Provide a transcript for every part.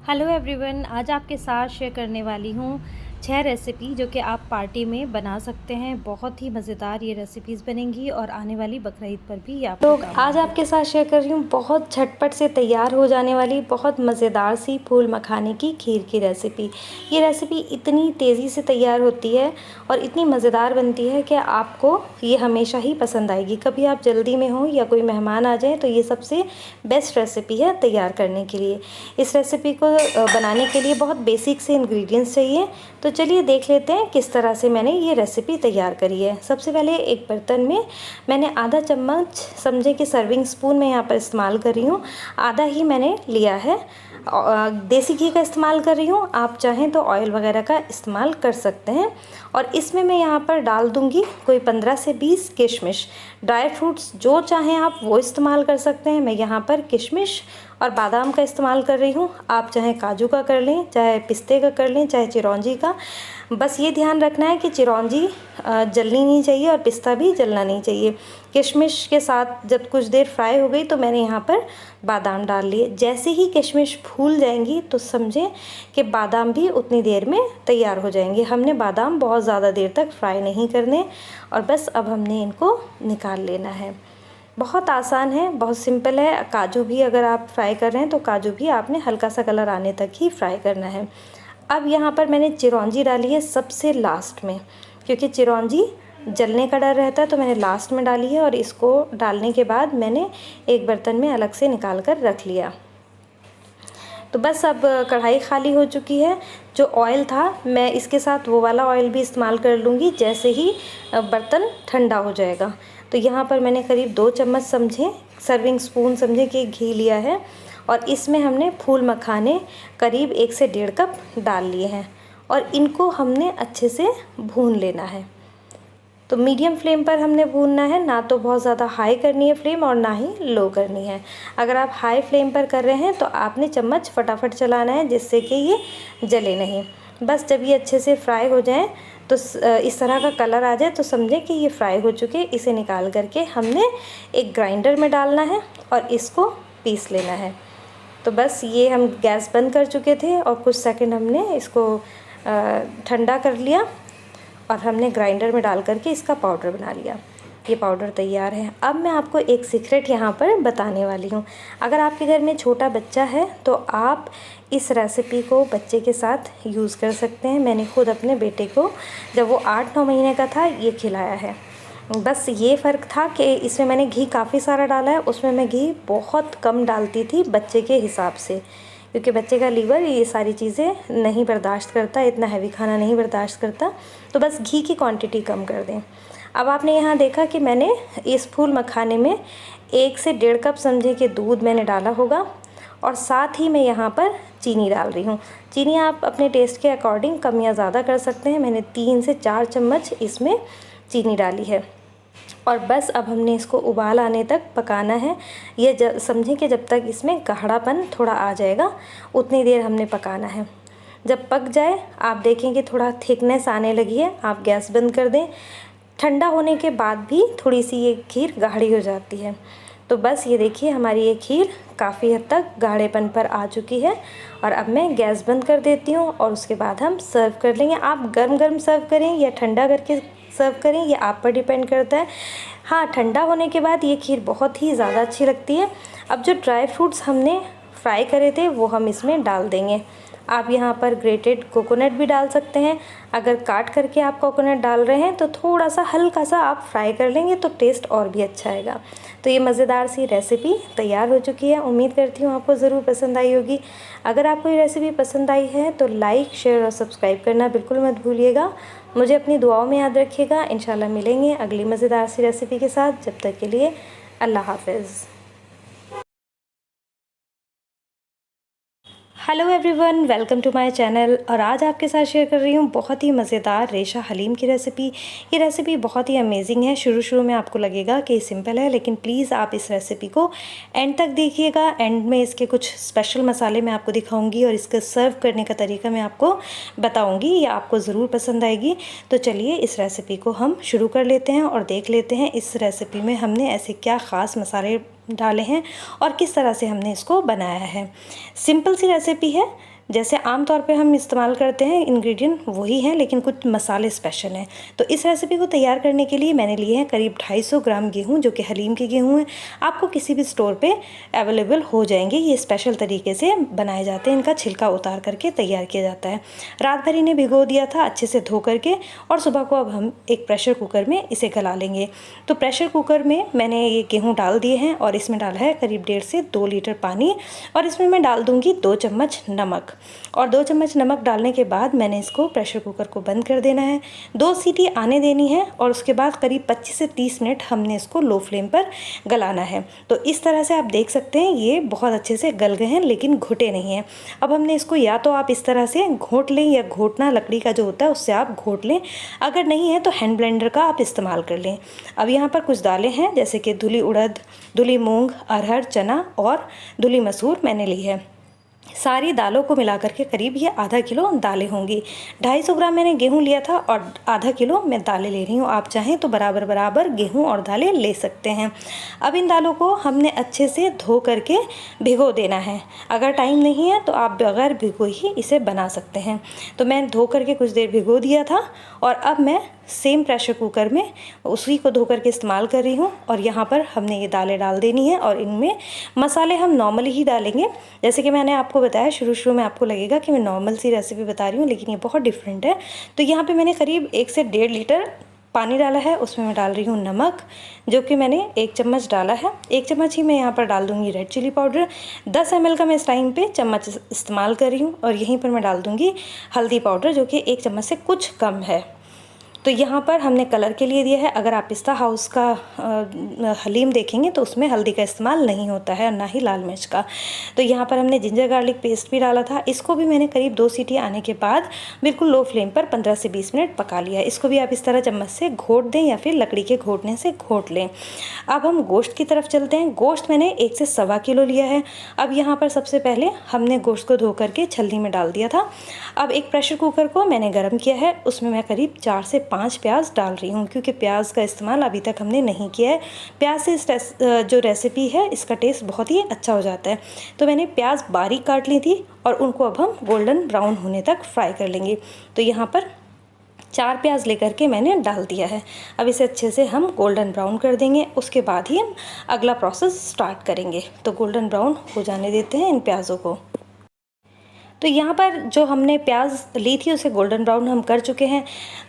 Hello everyone, आज आपके साथ शेयर करने वाली हूँ 6 रेसिपी जो कि आप पार्टी में बना सकते हैं। बहुत ही मज़ेदार ये रेसिपीज़ बनेंगी और आने वाली बकरीद पर भी ये आपको काम आज आएंगी। आपके साथ शेयर कर रही हूँ बहुत झटपट से तैयार हो जाने वाली बहुत मज़ेदार सी फूल मखाने की खीर की रेसिपी। ये रेसिपी इतनी तेज़ी से तैयार होती है और इतनी मज़ेदार बनती है कि आपको ये हमेशा ही पसंद आएगी। कभी आप जल्दी में हो या कोई मेहमान आ जाए तो ये सबसे बेस्ट रेसिपी है तैयार करने के लिए। इस रेसिपी को बनाने के लिए बहुत बेसिक से इंग्रेडिएंट्स चाहिए। तो चलिए देख लेते हैं किस तरह से मैंने ये रेसिपी तैयार करी है। सबसे पहले एक बर्तन में मैंने आधा चम्मच समझे कि सर्विंग स्पून मैं यहाँ पर इस्तेमाल कर रही हूँ, आधा ही मैंने लिया है। देसी घी का इस्तेमाल कर रही हूँ, आप चाहें तो ऑयल वगैरह का इस्तेमाल कर सकते हैं। और इसमें मैं यहाँ पर डाल दूँगी कोई 15 से 20 किशमिश। ड्राई फ्रूट्स जो चाहें आप वो इस्तेमाल कर सकते हैं। मैं यहाँ पर किशमिश और बादाम का इस्तेमाल कर रही हूँ, आप चाहे काजू का कर लें, चाहे पिस्ते का कर लें, चाहे चिरौंजी का। बस ये ध्यान रखना है कि चिरौंजी जलनी नहीं चाहिए और पिस्ता भी जलना नहीं चाहिए। किशमिश के साथ जब कुछ देर फ्राई हो गई तो मैंने यहाँ पर बादाम डाल लिए। जैसे ही किशमिश फूल जाएंगी तो समझें कि बादाम भी उतनी देर में तैयार हो जाएंगे। हमने बादाम बहुत ज़्यादा देर तक फ्राई नहीं करने और बस अब हमने इनको निकाल लेना है। बहुत आसान है, बहुत सिंपल है। काजू भी अगर आप फ्राई कर रहे हैं तो काजू भी आपने हल्का सा कलर आने तक ही फ्राई करना है। अब यहाँ पर मैंने चिरौंजी डाली है सबसे लास्ट में, क्योंकि चिरौंजी जलने का डर रहता है तो मैंने लास्ट में डाली है। और इसको डालने के बाद मैंने एक बर्तन में अलग से निकाल कर रख लिया। तो बस अब कढ़ाई खाली हो चुकी है। जो ऑयल था मैं इसके साथ वो वाला ऑयल भी इस्तेमाल कर लूँगी जैसे ही बर्तन ठंडा हो जाएगा। तो यहाँ पर मैंने करीब 2 चम्मच समझे, सर्विंग स्पून समझे कि घी लिया है और इसमें हमने फूल मखाने करीब 1 से 1.5 कप डाल लिए हैं और इनको हमने अच्छे से भून लेना है। तो मीडियम फ्लेम पर हमने भूनना है, ना तो बहुत ज़्यादा हाई करनी है फ्लेम और ना ही लो करनी है। अगर आप हाई फ्लेम पर कर रहे हैं तो आपने चम्मच फटाफट चलाना है जिससे कि ये जले नहीं। बस जब ये अच्छे से फ्राई हो जाए तो इस तरह का कलर आ जाए तो समझें कि ये फ्राई हो चुके। इसे निकाल करके हमने एक ग्राइंडर में डालना है और इसको पीस लेना है। तो बस ये हम गैस बंद कर चुके थे और कुछ सेकंड हमने इसको ठंडा कर लिया और हमने ग्राइंडर में डाल करके इसका पाउडर बना लिया। ये पाउडर तैयार है। अब मैं आपको एक सीक्रेट यहाँ पर बताने वाली हूँ। अगर आपके घर में छोटा बच्चा है तो आप इस रेसिपी को बच्चे के साथ यूज़ कर सकते हैं। मैंने खुद अपने बेटे को जब वो 8-9 महीने का था ये खिलाया है। बस ये फ़र्क था कि इसमें मैंने घी काफ़ी सारा डाला है, उसमें मैं घी बहुत कम डालती थी बच्चे के हिसाब से, क्योंकि बच्चे का लीवर ये सारी चीज़ें नहीं बर्दाश्त करता, इतना हैवी खाना नहीं बर्दाश्त करता। तो बस घी की क्वांटिटी कम कर दें। अब आपने यहाँ देखा कि मैंने इस फूल मखाने में 1 से 1.5 कप समझे कि दूध मैंने डाला होगा और साथ ही मैं यहाँ पर चीनी डाल रही हूँ। चीनी आप अपने टेस्ट के अकॉर्डिंग कम या ज़्यादा कर सकते हैं। मैंने 3 से 4 चम्मच इसमें चीनी डाली है और बस अब हमने इसको उबाल आने तक पकाना है। ये समझें कि जब तक इसमें गाढ़ापन थोड़ा आ जाएगा उतनी देर हमने पकाना है। जब पक जाए आप देखें कि थोड़ा थिकनेस आने लगी है, आप गैस बंद कर दें। ठंडा होने के बाद भी थोड़ी सी ये खीर गाढ़ी हो जाती है। तो बस ये देखिए हमारी ये खीर काफ़ी हद तक गाढ़ेपन पर आ चुकी है और अब मैं गैस बंद कर देती हूँ और उसके बाद हम सर्व कर लेंगे। आप गर्म गर्म सर्व करें या ठंडा करके सर्व करें, ये आप पर डिपेंड करता है। हाँ, ठंडा होने के बाद ये खीर बहुत ही ज़्यादा अच्छी लगती है। अब जो ड्राई फ्रूट्स हमने फ्राई करे थे वो हम इसमें डाल देंगे। आप यहाँ पर ग्रेटेड कोकोनट भी डाल सकते हैं। अगर काट करके आप कोकोनट डाल रहे हैं तो थोड़ा सा हल्का सा आप फ्राई कर लेंगे तो टेस्ट और भी अच्छा आएगा। तो ये मज़ेदार सी रेसिपी तैयार हो चुकी है। उम्मीद करती हूँ आपको ज़रूर पसंद आई होगी। अगर आपको ये रेसिपी पसंद आई है तो लाइक, शेयर और सब्सक्राइब करना बिल्कुल मत भूलिएगा। मुझे अपनी दुआओं में याद रखिएगा। इंशाल्लाह मिलेंगे अगली मज़ेदार सी रेसिपी के साथ। जब तक के लिए अल्लाह हाफ़िज़। Hello everyone, welcome to my channel. और आज आपके साथ शेयर कर रही हूँ बहुत ही मज़ेदार रेशा हलीम की रेसिपी। ये रेसिपी बहुत ही अमेजिंग है। शुरू में आपको लगेगा कि सिंपल है, लेकिन प्लीज़ आप इस रेसिपी को एंड तक देखिएगा। एंड में इसके कुछ स्पेशल मसाले मैं आपको दिखाऊंगी और इसके सर्व करने का तरीका मैं आपको बताऊँगी। ये आपको ज़रूर पसंद आएगी। तो चलिए इस रेसिपी को हम शुरू कर लेते हैं और देख लेते हैं इस रेसिपी में हमने ऐसे क्या ख़ास मसाले डाले हैं और किस तरह से हमने इसको बनाया है। सिंपल सी रेसिपी है, जैसे आमतौर पे हम इस्तेमाल करते हैं इंग्रेडिएंट वही हैं, लेकिन कुछ मसाले स्पेशल हैं। तो इस रेसिपी को तैयार करने के लिए मैंने लिए हैं करीब 250 ग्राम गेहूँ, जो कि हलीम के गेहूँ हैं। आपको किसी भी स्टोर पे अवेलेबल हो जाएंगे। ये स्पेशल तरीके से बनाए जाते हैं, इनका छिलका उतार करके तैयार किया जाता है। रात भर इन्हें भिगो दिया था अच्छे से धो करके, और सुबह को अब हम एक प्रेशर कुकर में इसे गला लेंगे। तो प्रेशर कुकर में मैंने ये गेहूँ डाल दिए हैं और इसमें डाला है करीब 1.5 से 2 लीटर पानी, और इसमें मैं डाल दूँगी 2 चम्मच नमक। और 2 चम्मच नमक डालने के बाद मैंने इसको प्रेशर कुकर को बंद कर देना है। 2 सीटी आने देनी है, और उसके बाद करीब 25 से 30 मिनट हमने इसको लो फ्लेम पर गलाना है। तो इस तरह से आप देख सकते हैं ये बहुत अच्छे से गल गए हैं, लेकिन घुटे नहीं हैं। अब हमने इसको या तो आप इस तरह से घोट लें, या घोटना लकड़ी का जो होता है उससे आप घोट लें। अगर नहीं है तो हैंड ब्लेंडर का आप इस्तेमाल कर लें। अब यहाँ पर कुछ दालें हैं, जैसे कि धुली उड़द, धुली मूंग, अरहर, चना और धुली मसूर मैंने ली है। सारी दालों को मिलाकर के करीब ये आधा किलो दालें होंगी। 250 ग्राम मैंने गेहूं लिया था और आधा किलो मैं दालें ले रही हूँ। आप चाहें तो बराबर बराबर गेहूं और दालें ले सकते हैं। अब इन दालों को हमने अच्छे से धो करके भिगो देना है। अगर टाइम नहीं है तो आप बगैर भिगो ही इसे बना सकते हैं। तो मैं धो करके कुछ देर भिगो दिया था, और अब मैं सेम प्रेशर कुकर में उसी को धो करके इस्तेमाल कर रही हूँ। और यहाँ पर हमने ये दालें डाल देनी है, और इनमें मसाले हम नॉर्मली ही डालेंगे। जैसे कि मैंने आपको बताया, शुरू में आपको लगेगा कि मैं नॉर्मल सी रेसिपी बता रही हूँ, लेकिन ये बहुत डिफरेंट है। तो यहाँ पे मैंने करीब 1 से 1.5 लीटर पानी डाला है। उसमें मैं डाल रही हूँ नमक, जो कि मैंने 1 चम्मच डाला है। 1 चम्मच ही मैं यहाँ पर डाल दूँगी रेड चिली पाउडर। 10 ml का मैं इस टाइम पे चम्मच इस्तेमाल कर रही हूँ। और यहीं पर मैं डाल दूँगी हल्दी पाउडर, जो कि 1 चम्मच से कुछ कम है। तो यहाँ पर हमने कलर के लिए दिया है। अगर आप पिस्ता हाउस का हलीम देखेंगे तो उसमें हल्दी का इस्तेमाल नहीं होता है, और ना ही लाल मिर्च का। तो यहाँ पर हमने जिंजर गार्लिक पेस्ट भी डाला था। इसको भी मैंने करीब 2 सीटी आने के बाद बिल्कुल लो फ्लेम पर 15 से 20 मिनट पका लिया। इसको भी आप इस तरह चम्मच से घोट दें, या फिर लकड़ी के घोटने से घोट लें। अब हम गोश्त की तरफ चलते हैं। गोश्त मैंने 1 से 1.25 किलो लिया है। अब यहाँ पर सबसे पहले हमने गोश्त को धो करके छलनी में डाल दिया था। अब एक प्रेशर कुकर को मैंने गर्म किया है। उसमें मैं करीब 4 से 5 प्याज डाल रही हूँ, क्योंकि प्याज का इस्तेमाल अभी तक हमने नहीं किया है। प्याज से जो रेसिपी है इसका टेस्ट बहुत ही अच्छा हो जाता है। तो मैंने प्याज बारीक काट ली थी, और उनको अब हम गोल्डन ब्राउन होने तक फ्राई कर लेंगे। तो यहाँ पर 4 प्याज लेकर के मैंने डाल दिया है। अब इसे अच्छे से हम गोल्डन ब्राउन कर देंगे। उसके बाद ही हम अगला प्रोसेस स्टार्ट करेंगे। तो गोल्डन ब्राउन हो जाने देते हैं इन प्याज़ों को। तो यहाँ पर जो हमने प्याज ली थी उसे गोल्डन ब्राउन हम कर चुके हैं।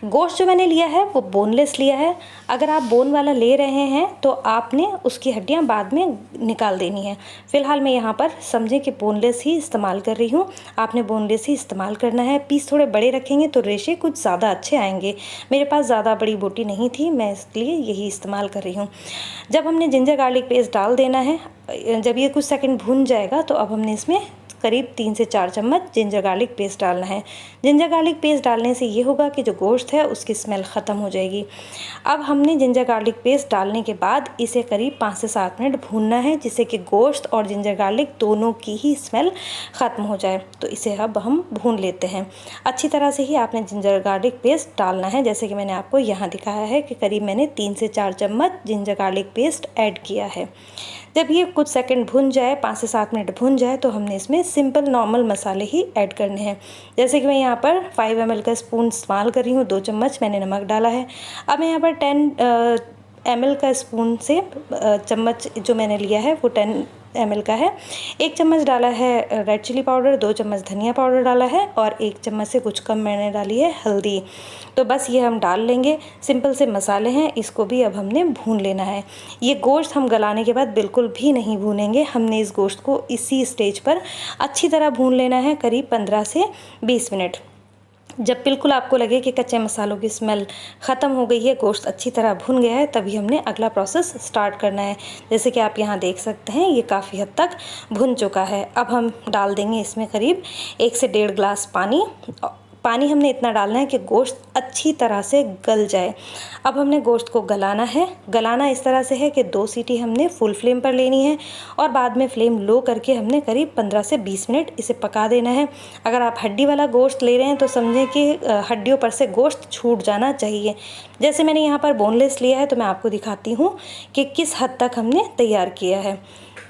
गोश्त जो मैंने लिया है वो बोनलेस लिया है। अगर आप बोन वाला ले रहे हैं तो आपने उसकी हड्डियाँ बाद में निकाल देनी है। फ़िलहाल मैं यहाँ पर समझें कि बोनलेस ही इस्तेमाल कर रही हूँ। आपने बोनलेस ही इस्तेमाल करना है। पीस थोड़े बड़े रखेंगे तो रेशे कुछ ज़्यादा अच्छे आएंगे। मेरे पास ज़्यादा बड़ी बोटी नहीं थी, मैं इसलिए यही इस्तेमाल कर रही हूँ। जब हमने जिंजर गार्लिक पेस्ट डाल देना है, जब ये कुछ सेकंड भून जाएगा तो अब हमने इसमें करीब 3 से 4 चम्मच जिंजर गार्लिक पेस्ट डालना है। जिंजर गार्लिक पेस्ट डालने से ये होगा कि जो गोश्त है उसकी स्मेल ख़त्म हो जाएगी। अब हमने जिंजर गार्लिक पेस्ट डालने के बाद इसे करीब 5 से 7 मिनट भूनना है, जिससे कि गोश्त और जिंजर गार्लिक दोनों की ही स्मेल ख़त्म हो जाए। तो इसे अब हम भून लेते हैं। अच्छी तरह से ही आपने जिंजर गार्लिक पेस्ट डालना है, जैसे कि मैंने आपको यहाँ दिखाया है कि करीब मैंने 3 से 4 चम्मच जिंजर गार्लिक पेस्ट ऐड किया है। जब ये कुछ सेकंड भुन जाए, 5 से 7 मिनट भुन जाए, तो हमने इसमें सिंपल नॉर्मल मसाले ही ऐड करने हैं। जैसे कि मैं यहाँ पर 5 ml का स्पून इस्तेमाल कर रही हूँ। 2 चम्मच मैंने नमक डाला है। अब मैं यहाँ पर 10 ml का स्पून से चम्मच जो मैंने लिया है वो 10 ml का है। 1 चम्मच डाला है रेड चिली पाउडर, 2 चम्मच धनिया पाउडर डाला है, और 1 चम्मच से कुछ कम मैंने डाली है हल्दी। तो बस ये हम डाल लेंगे। सिंपल से मसाले हैं, इसको भी अब हमने भून लेना है। ये गोश्त हम गलाने के बाद बिल्कुल भी नहीं भूनेंगे। हमने इस गोश्त को इसी स्टेज पर अच्छी तरह भून लेना है, करीब 15 से 20 मिनट। जब बिल्कुल आपको लगे कि कच्चे मसालों की स्मेल ख़त्म हो गई है, गोश्त अच्छी तरह भुन गया है, तभी हमने अगला प्रोसेस स्टार्ट करना है। जैसे कि आप यहाँ देख सकते हैं ये काफ़ी हद तक भुन चुका है। अब हम डाल देंगे इसमें करीब 1 से 1.5 गिलास पानी। पानी हमने इतना डालना है कि गोश्त अच्छी तरह से गल जाए। अब हमने गोश्त को गलाना है। गलाना इस तरह से है कि 2 सीटी हमने फुल फ्लेम पर लेनी है, और बाद में फ्लेम लो करके हमने करीब 15 से 20 मिनट इसे पका देना है। अगर आप हड्डी वाला गोश्त ले रहे हैं तो समझें कि हड्डियों पर से गोश्त छूट जाना चाहिए। जैसे मैंने यहाँ पर बोनलेस लिया है, तो मैं आपको दिखाती हूँ कि किस हद तक हमने तैयार किया है।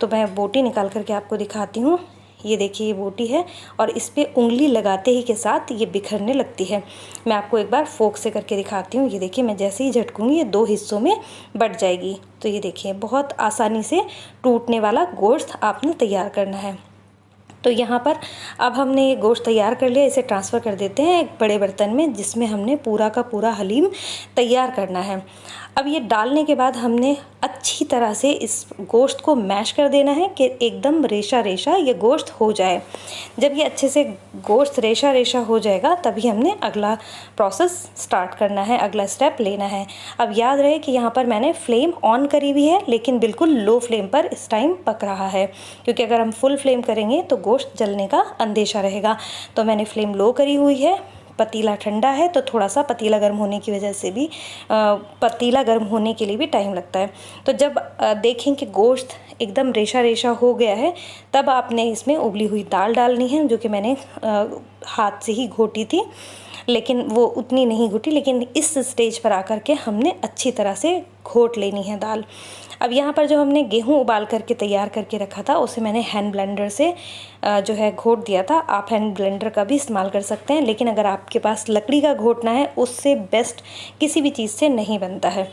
तो मैं बोटी निकाल करके आपको दिखाती हूँ। ये देखिए ये बोटी है और इस पे उंगली लगाते ही के साथ ये बिखरने लगती है। मैं आपको एक बार फोक से करके दिखाती हूँ। ये देखिए मैं जैसे ही झटकूँगी ये 2 हिस्सों में बँट जाएगी। तो ये देखिए बहुत आसानी से टूटने वाला गोश्त आपने तैयार करना है। तो यहाँ पर अब हमने ये गोश्त तैयार कर लिया, इसे ट्रांसफ़र कर देते हैं एक बड़े बर्तन में जिसमें हमने पूरा का पूरा हलीम तैयार करना है। अब ये डालने के बाद हमने अच्छी तरह से इस गोश्त को मैश कर देना है कि एकदम रेशा रेशा ये गोश्त हो जाए। जब ये अच्छे से गोश्त रेशा रेशा हो जाएगा तभी हमने अगला प्रोसेस स्टार्ट करना है, अगला स्टेप लेना है। अब याद रहे कि यहाँ पर मैंने फ्लेम ऑन करी हुई है लेकिन बिल्कुल लो फ्लेम पर इस टाइम पक रहा है, क्योंकि अगर हम फुल फ्लेम करेंगे तो गोश्त जलने का अंदेशा रहेगा। तो मैंने फ्लेम लो करी हुई है। पतीला ठंडा है तो थोड़ा सा पतीला गर्म होने की वजह से भी पतीला गर्म होने के लिए भी टाइम लगता है। तो जब देखें कि गोश्त एकदम रेशा रेशा हो गया है तब आपने इसमें उबली हुई दाल डालनी है, जो कि मैंने हाथ से ही घोटी थी लेकिन वो उतनी नहीं घुटी, लेकिन इस स्टेज पर आकर के हमने अच्छी तरह से घोट लेनी है दाल। अब यहाँ पर जो हमने गेहूँ उबाल करके तैयार करके रखा था उसे मैंने हैंड ब्लेंडर से जो है घोट दिया था। आप हैंड ब्लेंडर का भी इस्तेमाल कर सकते हैं, लेकिन अगर आपके पास लकड़ी का घोटना है उससे बेस्ट किसी भी चीज़ से नहीं बनता है।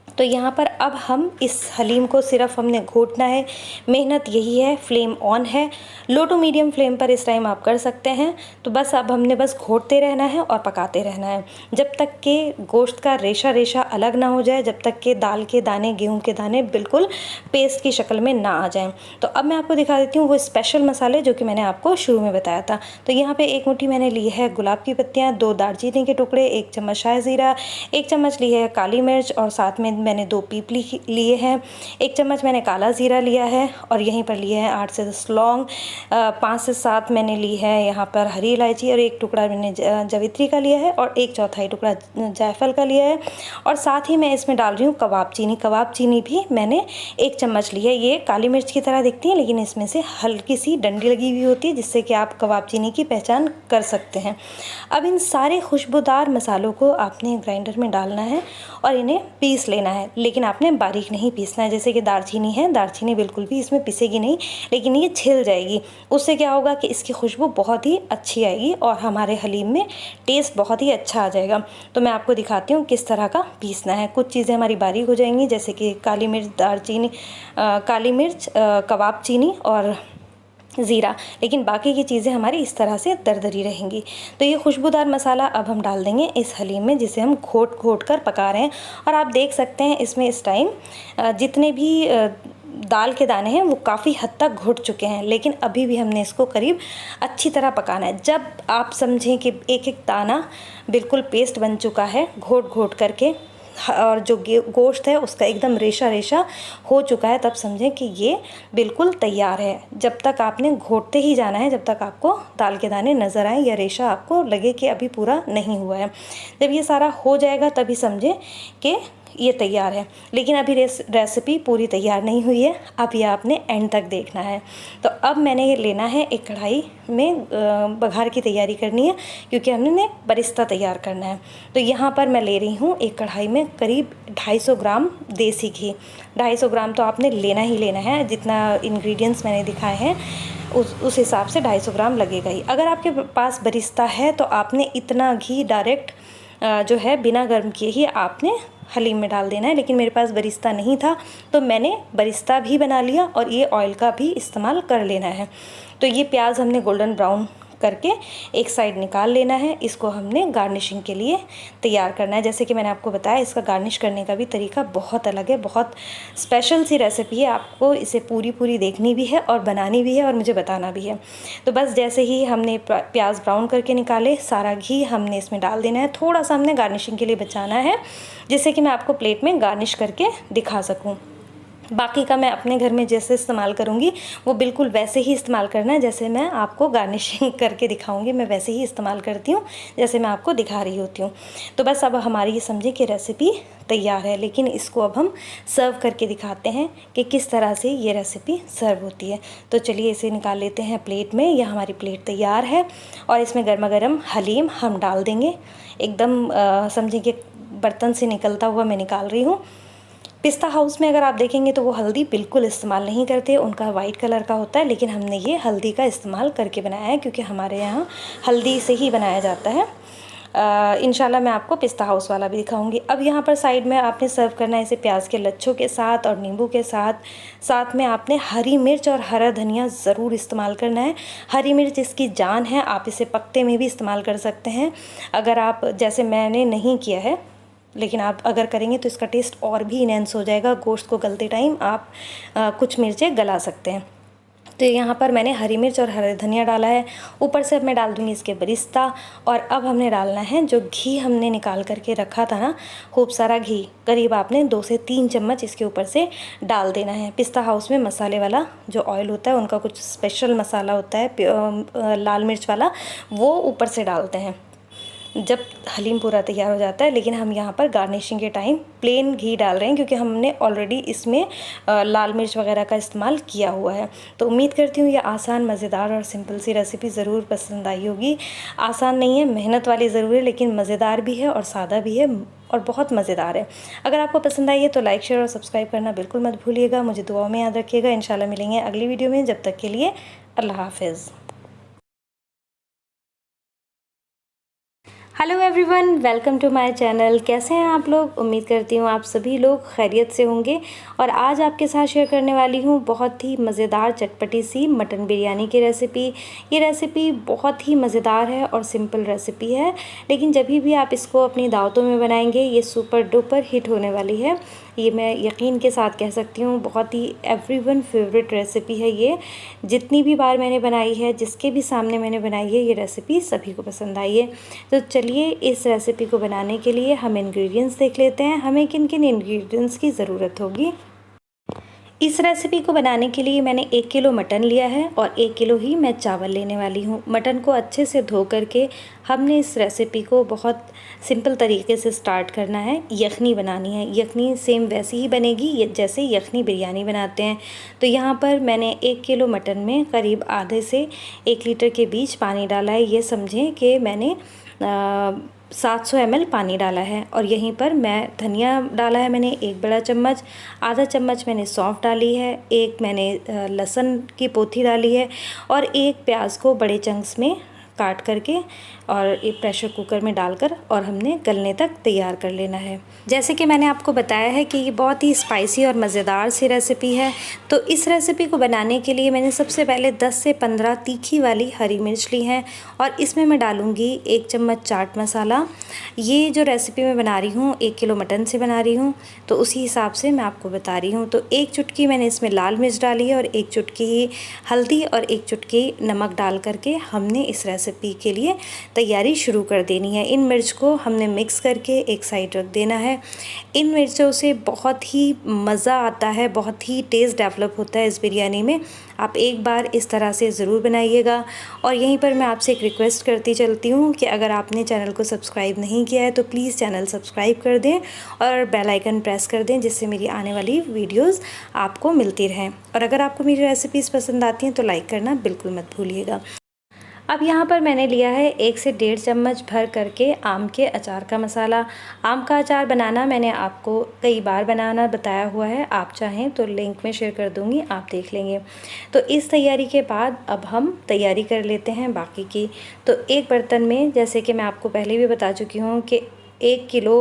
तो यहाँ पर अब हम इस हलीम को सिर्फ हमने घोटना है, मेहनत यही है। फ्लेम ऑन है, लो टू मीडियम फ्लेम पर इस टाइम आप कर सकते हैं। तो बस अब हमने बस घोटते रहना है और पकाते रहना है जब तक कि गोश्त का रेशा रेशा अलग ना हो जाए, जब तक कि दाल के दाने गेहूं के दाने बिल्कुल पेस्ट की शक्ल में ना आ जाएं। तो अब मैं आपको दिखा देती हूँ वो स्पेशल मसाले जो कि मैंने आपको शुरू में बताया था। तो यहाँ पर 1 मुट्ठी मैंने ली है गुलाब की पत्तियाँ, 2 दालचीनी के टुकड़े, 1 चम्मच शाही ज़ीरा, 1 चम्मच ली है काली मिर्च और साथ में मैंने 2 पीपली लिए हैं, 1 चम्मच मैंने काला ज़ीरा लिया है और यहीं पर लिए हैं 8 से 10 लौंग, 5 से 7 मैंने ली है यहाँ पर हरी इलायची और 1 टुकड़ा मैंने जावित्री का लिया है और 1/4 टुकड़ा जायफल का लिया है। और साथ ही मैं इसमें डाल रही हूँ कबाब चीनी। कबाब चीनी भी मैंने 1 चम्मच ली है। ये काली मिर्च की तरह दिखती है लेकिन इसमें से हल्की सी डंडी लगी हुई होती है जिससे कि आप कबाब चीनी की पहचान कर सकते हैं। अब इन सारे खुशबूदार मसालों को आपने ग्राइंडर में डालना है और इन्हें पीस लेना है, लेकिन आपने बारीक नहीं पीसना है। जैसे कि दालचीनी है, दालचीनी बिल्कुल भी इसमें पिसेगी नहीं लेकिन ये छिल जाएगी। उससे क्या होगा कि इसकी खुशबू बहुत ही अच्छी आएगी और हमारे हलीम में टेस्ट बहुत ही अच्छा आ जाएगा। तो मैं आपको दिखाती हूँ किस तरह का पीसना है। कुछ चीज़ें हमारी बारीक हो जाएंगी जैसे कि काली मिर्च, दालचीनी, काली मिर्च, कबाब चीनी और ज़ीरा, लेकिन बाकी की चीज़ें हमारी इस तरह से दरदरी रहेंगी। तो ये खुशबूदार मसाला अब हम डाल देंगे इस हलीम में जिसे हम घोट घोट कर पका रहे हैं। और आप देख सकते हैं इसमें इस टाइम जितने भी दाल के दाने हैं वो काफ़ी हद तक घुट चुके हैं, लेकिन अभी भी हमने इसको करीब अच्छी तरह पकाना है। जब आप समझें कि एक एक दाना बिल्कुल पेस्ट बन चुका है घोट घोट करके और जो गोश्त है उसका एकदम रेशा रेशा हो चुका है, तब समझें कि ये बिल्कुल तैयार है। जब तक आपने घोटते ही जाना है जब तक आपको दाल के दाने नज़र आए या रेशा आपको लगे कि अभी पूरा नहीं हुआ है। जब ये सारा हो जाएगा तभी समझें कि ये तैयार है। लेकिन अभी रेसिपी पूरी तैयार नहीं हुई है, अब ये आपने एंड तक देखना है। तो अब मैंने ये लेना है एक कढ़ाई में, बघार की तैयारी करनी है क्योंकि हमने बरिस्ता तैयार करना है। तो यहाँ पर मैं ले रही हूँ एक कढ़ाई में करीब 250 ग्राम देसी घी। 250 ग्राम तो आपने लेना ही लेना है, जितना इंग्रेडिएंट्स मैंने दिखाए हैं उस हिसाब से 250 ग्राम लगेगा ही। अगर आपके पास बरिस्ता है तो आपने इतना घी डायरेक्ट जो है बिना गर्म किए ही आपने हलीम में डाल देना है, लेकिन मेरे पास बरिस्ता नहीं था तो मैंने बरिस्ता भी बना लिया और ये ऑयल का भी इस्तेमाल कर लेना है। तो ये प्याज हमने गोल्डन ब्राउन करके एक साइड निकाल लेना है। इसको हमने गार्निशिंग के लिए तैयार करना है। जैसे कि मैंने आपको बताया इसका गार्निश करने का भी तरीका बहुत अलग है, बहुत स्पेशल सी रेसिपी है। आपको इसे पूरी देखनी भी है और बनानी भी है और मुझे बताना भी है। तो बस जैसे ही हमने प्याज ब्राउन करके निकाले, सारा घी हमने इसमें डाल देना है। थोड़ा सा हमने गार्निशिंग के लिए बचाना है जिससे कि मैं आपको प्लेट में गार्निश करके दिखा सकूँ। बाकी का मैं अपने घर में जैसे इस्तेमाल करूँगी वो बिल्कुल वैसे ही इस्तेमाल करना है, जैसे मैं आपको गार्निशिंग करके दिखाऊंगी मैं वैसे ही इस्तेमाल करती हूँ जैसे मैं आपको दिखा रही होती हूँ। तो बस अब हमारी ये समझे कि रेसिपी तैयार है, लेकिन इसको अब हम सर्व करके दिखाते हैं कि किस तरह से ये रेसिपी सर्व होती है। तो चलिए इसे निकाल लेते हैं प्लेट में। यह हमारी प्लेट तैयार है और इसमें गर्मा गर्म हलीम हम डाल देंगे। एकदम समझिए कि बर्तन से निकलता हुआ मैं निकाल रही हूँ। पिस्ता हाउस में अगर आप देखेंगे तो वो हल्दी बिल्कुल इस्तेमाल नहीं करते, उनका वाइट कलर का होता है, लेकिन हमने ये हल्दी का इस्तेमाल करके बनाया है क्योंकि हमारे यहाँ हल्दी से ही बनाया जाता है। इंशाल्लाह मैं आपको पिस्ता हाउस वाला भी दिखाऊंगी। अब यहाँ पर साइड में आपने सर्व करना है इसे प्याज के लच्छों के साथ और नींबू के साथ। साथ में आपने हरी मिर्च और हरा धनिया ज़रूर इस्तेमाल करना है। हरी मिर्च इसकी जान है, आप इसे पकते में भी इस्तेमाल कर सकते हैं। अगर आप, जैसे मैंने नहीं किया है, लेकिन आप अगर करेंगे तो इसका टेस्ट और भी इनहेंस हो जाएगा। गोश्त को गलते टाइम आप कुछ मिर्चें गला सकते हैं। तो यहाँ पर मैंने हरी मिर्च और हरा धनिया डाला है। ऊपर से अब मैं डाल दूँगी इसके बरिस्ता। और अब हमने डालना है जो घी हमने निकाल करके रखा था ना, खूब सारा घी, करीब आपने 2 से 3 चम्मच इसके ऊपर से डाल देना है। पिस्ता हाउस में मसाले वाला जो ऑयल होता है, उनका कुछ स्पेशल मसाला होता है लाल मिर्च वाला, वो ऊपर से डालते हैं जब हलीम पूरा तैयार हो जाता है। लेकिन हम यहाँ पर गार्निशिंग के टाइम प्लेन घी डाल रहे हैं क्योंकि हमने ऑलरेडी इसमें लाल मिर्च वगैरह का इस्तेमाल किया हुआ है। तो उम्मीद करती हूँ ये आसान, मज़ेदार और सिंपल सी रेसिपी ज़रूर पसंद आई होगी। आसान नहीं है, मेहनत वाली ज़रूर है, लेकिन मज़ेदार भी है और सादा भी है और बहुत मज़ेदार है। अगर आपको पसंद आई है तो लाइक, शेयर और सब्सक्राइब करना बिल्कुल मत भूलिएगा। मुझे दुआओं में याद रखिएगा। इंशाल्लाह मिलेंगे अगली वीडियो में। जब तक के लिए अल्लाह हाफ़िज़। Hello everyone, welcome to my channel. कैसे हैं आप लोग? उम्मीद करती हूँ आप सभी लोग खैरियत से होंगे। और आज आपके साथ शेयर करने वाली हूँ बहुत ही मज़ेदार चटपटी सी मटन बिरयानी की रेसिपी। ये रेसिपी बहुत ही मज़ेदार है और सिंपल रेसिपी है, लेकिन जब भी आप इसको अपनी दावतों में बनाएंगे ये सुपर डुपर हिट होने वाली है। ये मैं यकीन के साथ कह सकती हूँ, बहुत ही एवरीवन फेवरेट रेसिपी है ये। जितनी भी बार मैंने बनाई है, जिसके भी सामने मैंने बनाई है, ये रेसिपी सभी को पसंद आई है। तो चलिए इस रेसिपी को बनाने के लिए हम इंग्रेडिएंट्स देख लेते हैं। हमें किन किन इंग्रेडिएंट्स की ज़रूरत होगी। इस रेसिपी को बनाने के लिए मैंने 1 किलो मटन लिया है और 1 किलो ही मैं चावल लेने वाली हूँ। मटन को अच्छे से धो करके हमने इस रेसिपी को बहुत सिंपल तरीके से स्टार्ट करना है। यखनी बनानी है। यखनी सेम वैसी ही बनेगी जैसे यखनी बिरयानी बनाते हैं। तो यहाँ पर मैंने 1 किलो मटन में करीब आधे से 1 लीटर के बीच पानी डाला है। ये समझें कि मैंने 700 ml पानी डाला है। और यहीं पर मैं धनिया डाला है मैंने 1 बड़ा चम्मच, आधा चम्मच मैंने सौंफ डाली है, 1 मैंने लहसुन की पोथी डाली है और 1 प्याज को बड़े चंक्स में काट करके और एक प्रेशर कुकर में डालकर और हमने गलने तक तैयार कर लेना है। जैसे कि मैंने आपको बताया है कि ये बहुत ही स्पाइसी और मज़ेदार सी रेसिपी है। तो इस रेसिपी को बनाने के लिए मैंने सबसे पहले 10 से 15 तीखी वाली हरी मिर्च ली हैं और इसमें मैं डालूँगी 1 चम्मच चाट मसाला। ये जो रेसिपी मैं बना रही हूँ 1 किलो मटन से बना रही हूँ, तो उसी हिसाब से मैं आपको बता रही हूँ। तो 1 चुटकी मैंने इसमें लाल मिर्च डाली है और 1 चुटकी ही हल्दी और 1 चुटकी नमक डाल करके हमने इस रेसिपी के लिए तैयारी शुरू कर देनी है। इन मिर्च को हमने मिक्स करके एक साइड रख देना है। इन मिर्चों से बहुत ही मज़ा आता है, बहुत ही टेस्ट डेवलप होता है इस बिरयानी में। आप एक बार इस तरह से ज़रूर बनाइएगा। और यहीं पर मैं आपसे एक रिक्वेस्ट करती चलती हूँ कि अगर आपने चैनल को सब्सक्राइब नहीं किया है तो प्लीज़ चैनल सब्सक्राइब कर दें और बेल आइकन प्रेस कर दें, जिससे मेरी आने वाली वीडियोस आपको मिलती रहें। और अगर आपको मेरी रेसिपीज़ पसंद आती हैं तो लाइक करना बिल्कुल मत भूलिएगा। अब यहाँ पर मैंने लिया है 1 से 1.5 चम्मच भर करके आम के अचार का मसाला। आम का अचार बनाना मैंने आपको कई बार बनाना बताया हुआ है, आप चाहें तो लिंक में शेयर कर दूँगी, आप देख लेंगे। तो इस तैयारी के बाद अब हम तैयारी कर लेते हैं बाकी की। तो एक बर्तन में, जैसे कि मैं आपको पहले भी बता चुकी हूँ कि 1 किलो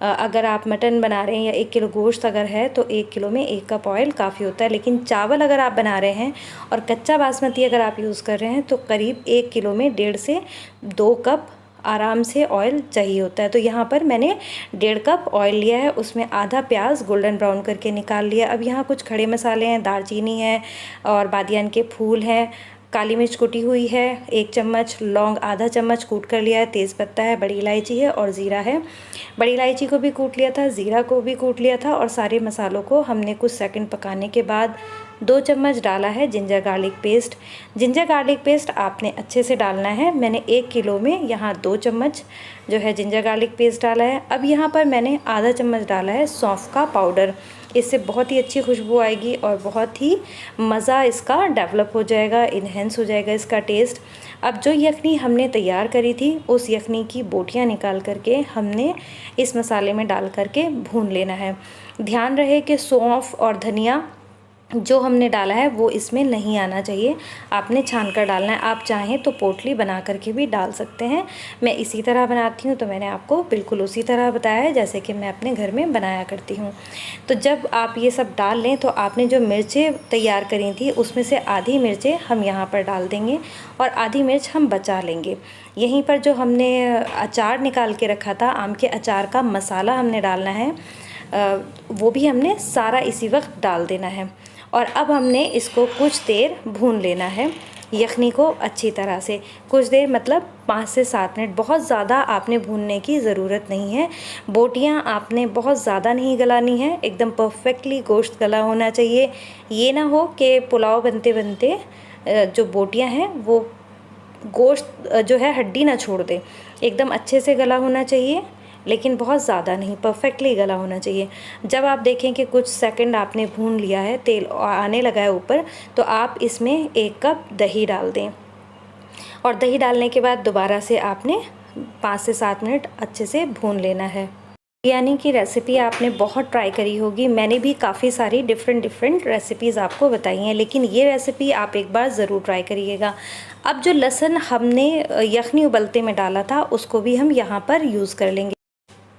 अगर आप मटन बना रहे हैं या 1 किलो गोश्त अगर है तो 1 किलो में 1 कप ऑयल काफ़ी होता है। लेकिन चावल अगर आप बना रहे हैं और कच्चा बासमती अगर आप यूज़ कर रहे हैं तो करीब 1 किलो में 1.5 से 2 कप आराम से ऑयल चाहिए होता है। तो यहाँ पर मैंने 1.5 कप ऑयल लिया है, उसमें आधा प्याज गोल्डन ब्राउन करके निकाल लिया। अब यहाँ कुछ खड़े मसाले हैं, दालचीनी है और बादियान के फूल हैं, काली मिर्च कुटी हुई है 1 चम्मच, लौंग आधा चम्मच कूट कर लिया है, तेज़पत्ता है, बड़ी इलायची है और ज़ीरा है। बड़ी इलायची को भी कूट लिया था, ज़ीरा को भी कूट लिया था और सारे मसालों को हमने कुछ सेकंड पकाने के बाद 2 चम्मच डाला है ginger garlic paste. Ginger garlic paste आपने अच्छे से डालना है। मैंने 1 किलो में यहाँ 2 चम्मच जो है जिंजर गार्लिक पेस्ट डाला है। अब यहाँ पर मैंने आधा चम्मच डाला है सौंफ का पाउडर। इससे बहुत ही अच्छी खुशबू आएगी और बहुत ही मज़ा इसका डेवलप हो जाएगा, इन्हेंस हो जाएगा इसका टेस्ट। अब जो यखनी हमने तैयार करी थी उस यखनी की बोटियां निकाल करके हमने इस मसाले में डाल करके भून लेना है। ध्यान रहे कि सौंफ और धनिया जो हमने डाला है वो इसमें नहीं आना चाहिए, आपने छान कर डालना है। आप चाहें तो पोटली बना करके भी डाल सकते हैं। मैं इसी तरह बनाती हूँ तो मैंने आपको बिल्कुल उसी तरह बताया है जैसे कि मैं अपने घर में बनाया करती हूँ। तो जब आप ये सब डाल लें तो आपने जो मिर्चें तैयार करी थी उसमें से आधी मिर्चें हम यहाँ पर डाल देंगे और आधी मिर्च हम बचा लेंगे। यहीं पर जो हमने अचार निकाल के रखा था, आम के अचार का मसाला हमने डालना है, वो भी हमने सारा इसी वक्त डाल देना है। और अब हमने इसको कुछ देर भून लेना है, यखनी को अच्छी तरह से। कुछ देर मतलब 5 से 7 मिनट, बहुत ज़्यादा आपने भूनने की ज़रूरत नहीं है। बोटियां आपने बहुत ज़्यादा नहीं गलानी है, एकदम परफेक्टली गोश्त गला होना चाहिए। ये ना हो कि पुलाव बनते बनते जो बोटियां हैं वो गोश्त जो है हड्डी ना छोड़ दे। एकदम अच्छे से गला होना चाहिए, लेकिन बहुत ज़्यादा नहीं, परफेक्टली गला होना चाहिए। जब आप देखें कि कुछ सेकंड आपने भून लिया है, तेल आने लगा है ऊपर, तो आप इसमें 1 कप दही डाल दें और दही डालने के बाद दोबारा से आपने 5 से 7 मिनट अच्छे से भून लेना है। बिरयानी की रेसिपी आपने बहुत ट्राई करी होगी, मैंने भी काफ़ी सारी डिफरेंट रेसिपीज़ आपको बताई हैं, लेकिन ये रेसिपी आप एक बार ज़रूर ट्राई करिएगा। अब जो लहसुन हमने यखनी उबलते में डाला था उसको भी हम यहाँ पर यूज़ कर लेंगे।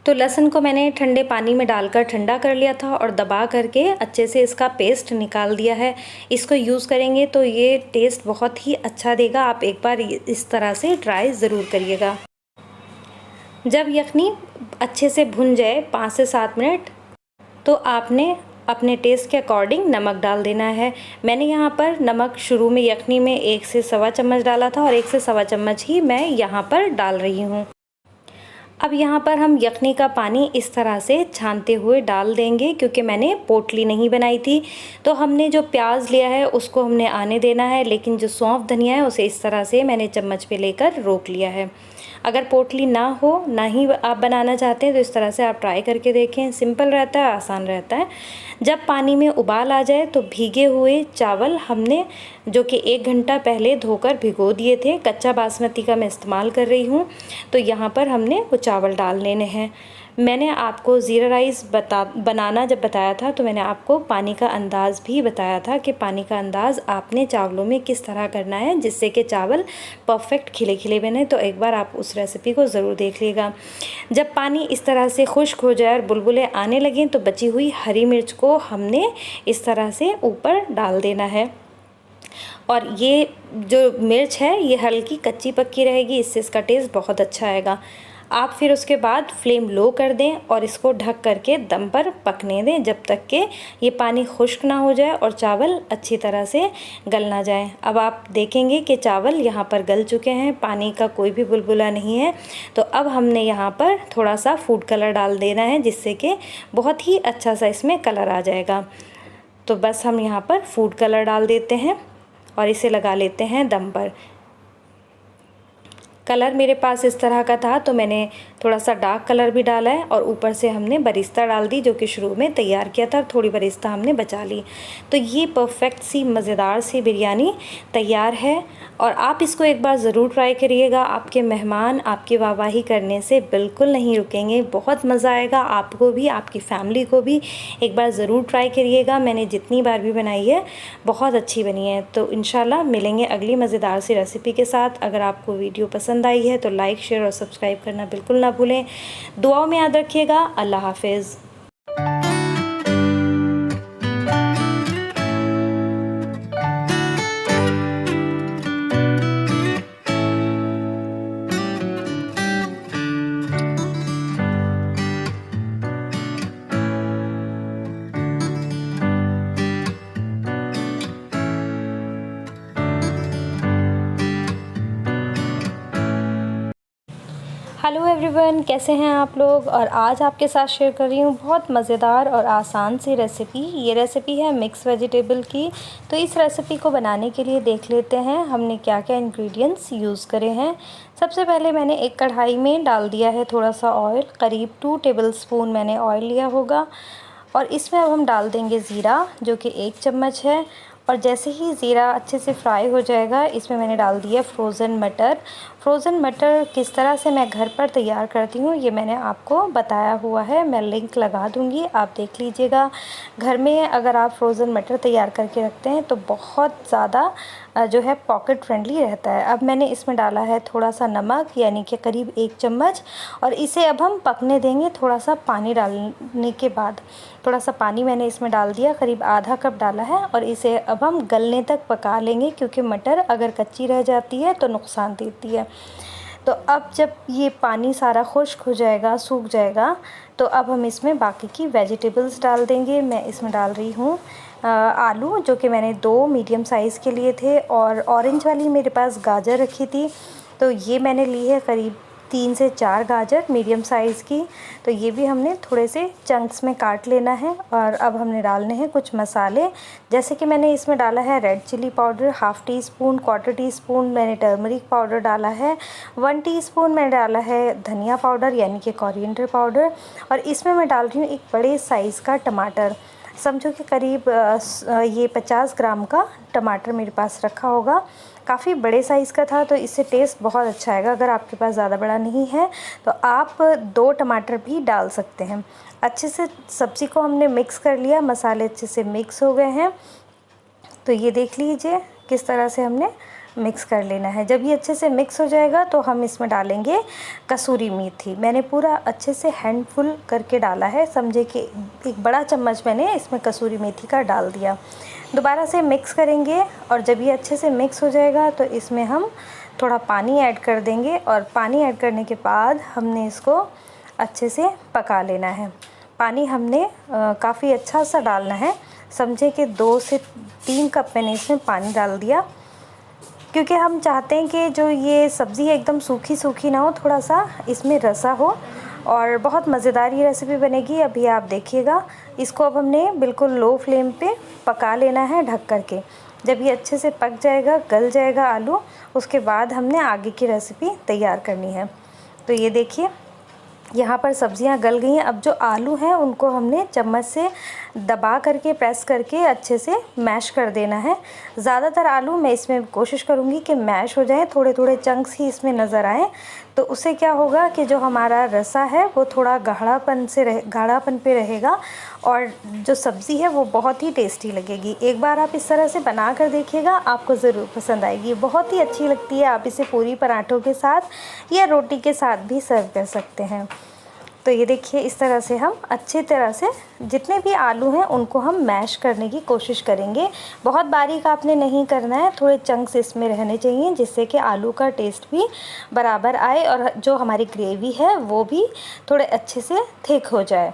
तो लहसुन को मैंने ठंडे पानी में डालकर ठंडा कर लिया था और दबा करके अच्छे से इसका पेस्ट निकाल दिया है। इसको यूज़ करेंगे तो ये टेस्ट बहुत ही अच्छा देगा। आप एक बार इस तरह से ट्राई ज़रूर करिएगा। जब यखनी अच्छे से भुन जाए 5 से 7 मिनट, तो आपने अपने टेस्ट के अकॉर्डिंग नमक डाल देना है। मैंने यहाँ पर नमक शुरू में यखनी में 1 से सवा चम्मच डाला था और 1 से सवा चम्मच ही मैं यहाँ पर डाल रही हूँ। अब यहाँ पर हम यखनी का पानी इस तरह से छानते हुए डाल देंगे, क्योंकि मैंने पोटली नहीं बनाई थी। तो हमने जो प्याज लिया है उसको हमने आने देना है, लेकिन जो सौंफ धनिया है उसे इस तरह से मैंने चम्मच पे लेकर रोक लिया है। अगर पोटली ना हो, ना ही आप बनाना चाहते हैं, तो इस तरह से आप ट्राई करके देखें। सिंपल रहता है, आसान रहता है। जब पानी में उबाल आ जाए तो भीगे हुए चावल हमने जो कि 1 घंटा पहले धोकर भिगो दिए थे, कच्चा बासमती का मैं इस्तेमाल कर रही हूँ, तो यहाँ पर हमने वो चावल डाल लेने हैं। मैंने आपको ज़ीरा राइस बनाना जब बताया था तो मैंने आपको पानी का अंदाज़ भी बताया था कि पानी का अंदाज़ आपने चावलों में किस तरह करना है जिससे कि चावल परफेक्ट खिले खिले बने। तो एक बार आप उस रेसिपी को ज़रूर देख लीजिएगा। जब पानी इस तरह से खुश्क हो जाए और बुलबुले आने लगें तो बची हुई हरी मिर्च को हमने इस तरह से ऊपर डाल देना है। और ये जो मिर्च है ये हल्की कच्ची पक्की रहेगी, इससे इसका टेस्ट बहुत अच्छा आएगा। आप फिर उसके बाद फ्लेम लो कर दें और इसको ढक करके दम पर पकने दें जब तक कि ये पानी खुश्क ना हो जाए और चावल अच्छी तरह से गल ना जाए। अब आप देखेंगे कि चावल यहाँ पर गल चुके हैं, पानी का कोई भी बुलबुला नहीं है। तो अब हमने यहाँ पर थोड़ा सा फूड कलर डाल देना है, जिससे कि बहुत ही अच्छा सा इसमें कलर आ जाएगा। तो बस हम यहाँ पर फूड कलर डाल देते हैं और इसे लगा लेते हैं दम पर। कलर मेरे पास इस तरह का था तो मैंने थोड़ा सा डार्क कलर भी डाला है और ऊपर से हमने बरिस्ता डाल दी, जो कि शुरू में तैयार किया था, थोड़ी बरिस्ता हमने बचा ली। तो ये परफेक्ट सी मज़ेदार सी बिरयानी तैयार है और आप इसको एक बार ज़रूर ट्राई करिएगा। आपके मेहमान आपकी वाहवाही करने से बिल्कुल नहीं रुकेंगे, बहुत मज़ा आएगा आपको भी, आपकी फैमिली को भी। एक बार ज़रूर ट्राई करिएगा। मैंने जितनी बार भी बनाई है बहुत अच्छी बनी है। तो इंशाल्लाह मिलेंगे अगली मज़ेदार सी रेसिपी के साथ। अगर आपको वीडियो पसंद आई है तो लाइक, शेयर और सब्सक्राइब करना बिल्कुल ना भूलें। दुआओं में याद रखिएगा। अल्लाह हाफिज़। हेलो एवरीवन, कैसे हैं आप लोग। और आज आपके साथ शेयर कर रही हूँ बहुत मज़ेदार और आसान सी रेसिपी। ये रेसिपी है मिक्स वेजिटेबल की। तो इस रेसिपी को बनाने के लिए देख लेते हैं हमने क्या क्या इंग्रेडिएंट्स यूज़ करे हैं। सबसे पहले मैंने एक कढ़ाई में डाल दिया है थोड़ा सा ऑयल, करीब 2 टेबलस्पून मैंने ऑयल लिया होगा। और इसमें अब हम डाल देंगे ज़ीरा, जो कि 1 चम्मच है। और जैसे ही ज़ीरा अच्छे से फ्राई हो जाएगा, इसमें मैंने डाल दिया फ्रोज़न मटर। फ्रोज़न मटर किस तरह से मैं घर पर तैयार करती हूँ ये मैंने आपको बताया हुआ है, मैं लिंक लगा दूँगी, आप देख लीजिएगा। घर में अगर आप फ्रोज़न मटर तैयार करके रखते हैं तो बहुत ज़्यादा जो है पॉकेट फ्रेंडली रहता है। अब मैंने इसमें डाला है थोड़ा सा नमक, यानी कि करीब 1 चम्मच, और इसे अब हम पकने देंगे थोड़ा सा पानी डालने के बाद। थोड़ा सा पानी मैंने इसमें डाल दिया, करीब आधा कप डाला है, और इसे अब हम गलने तक पका लेंगे, क्योंकि मटर अगर कच्ची रह जाती है तो नुकसान देती है। तो अब जब ये पानी सारा खुश्क हो जाएगा, सूख जाएगा, तो अब हम इसमें बाकी की वेजिटेबल्स डाल देंगे। मैं इसमें डाल रही हूँ आलू, जो कि मैंने 2 मीडियम साइज़ के लिए थे, और ऑरेंज वाली मेरे पास गाजर रखी थी, तो ये मैंने ली है करीब 3 से 4 गाजर मीडियम साइज़ की। तो ये भी हमने थोड़े से चंक्स में काट लेना है। और अब हमने डालने हैं कुछ मसाले, जैसे कि मैंने इसमें डाला है red chilli powder ½ teaspoon, 1/4 teaspoon मैंने टर्मरिक पाउडर डाला है, 1 टीस्पून मैंने डाला है धनिया पाउडर यानी कि कोरिएंडर पाउडर, और इसमें मैं डाल रही हूँ एक बड़े साइज़ का टमाटर। समझो कि करीब ये 50 ग्राम का टमाटर मेरे पास रखा होगा। काफ़ी बड़े साइज़ का था, तो इससे टेस्ट बहुत अच्छा आएगा। अगर आपके पास ज़्यादा बड़ा नहीं है तो आप 2 टमाटर भी डाल सकते हैं। अच्छे से सब्ज़ी को हमने मिक्स कर लिया, मसाले अच्छे से मिक्स हो गए हैं। तो ये देख लीजिए किस तरह से हमने मिक्स कर लेना है। जब ये अच्छे से मिक्स हो जाएगा तो हम इसमें डालेंगे कसूरी मेथी। मैंने पूरा अच्छे से हैंडफुल करके डाला है, समझे कि एक बड़ा चम्मच मैंने इसमें कसूरी मेथी का डाल दिया। दोबारा से मिक्स करेंगे, और जब ये अच्छे से मिक्स हो जाएगा तो इसमें हम थोड़ा पानी ऐड कर देंगे, और पानी ऐड करने के बाद हमने इसको अच्छे से पका लेना है। पानी हमने काफ़ी अच्छा सा डालना है, समझे कि 2 से 3 कप मैंने इसमें पानी डाल दिया, क्योंकि हम चाहते हैं कि जो ये सब्ज़ी है एकदम सूखी सूखी ना हो, थोड़ा सा इसमें रसा हो, और बहुत मज़ेदार ये रेसिपी बनेगी। अभी आप देखिएगा, इसको अब हमने बिल्कुल लो फ्लेम पे पका लेना है ढक कर के। जब ये अच्छे से पक जाएगा, गल जाएगा आलू, उसके बाद हमने आगे की रेसिपी तैयार करनी है। तो ये देखिए यहाँ पर सब्जियां गल गई हैं। अब जो आलू हैं उनको हमने चम्मच से दबा करके, प्रेस करके अच्छे से मैश कर देना है। ज़्यादातर आलू मैं इसमें कोशिश करूँगी कि मैश हो जाए, थोड़े थोड़े चंक्स ही इसमें नज़र आएँ, तो उससे क्या होगा कि जो हमारा रसा है वो थोड़ा गाढ़ापन पे रहेगा, और जो सब्ज़ी है वो बहुत ही टेस्टी लगेगी। एक बार आप इस तरह से बना कर देखिएगा, आपको ज़रूर पसंद आएगी, बहुत ही अच्छी लगती है। आप इसे पूरी पराठों के साथ या रोटी के साथ भी सर्व कर सकते हैं। तो ये देखिए इस तरह से हम अच्छी तरह से जितने भी आलू हैं उनको हम मैश करने की कोशिश करेंगे। बहुत बारीक आपने नहीं करना है, थोड़े चंक्स इसमें रहने चाहिए, जिससे कि आलू का टेस्ट भी बराबर आए, और जो हमारी ग्रेवी है वो भी थोड़े अच्छे से थिक हो जाए।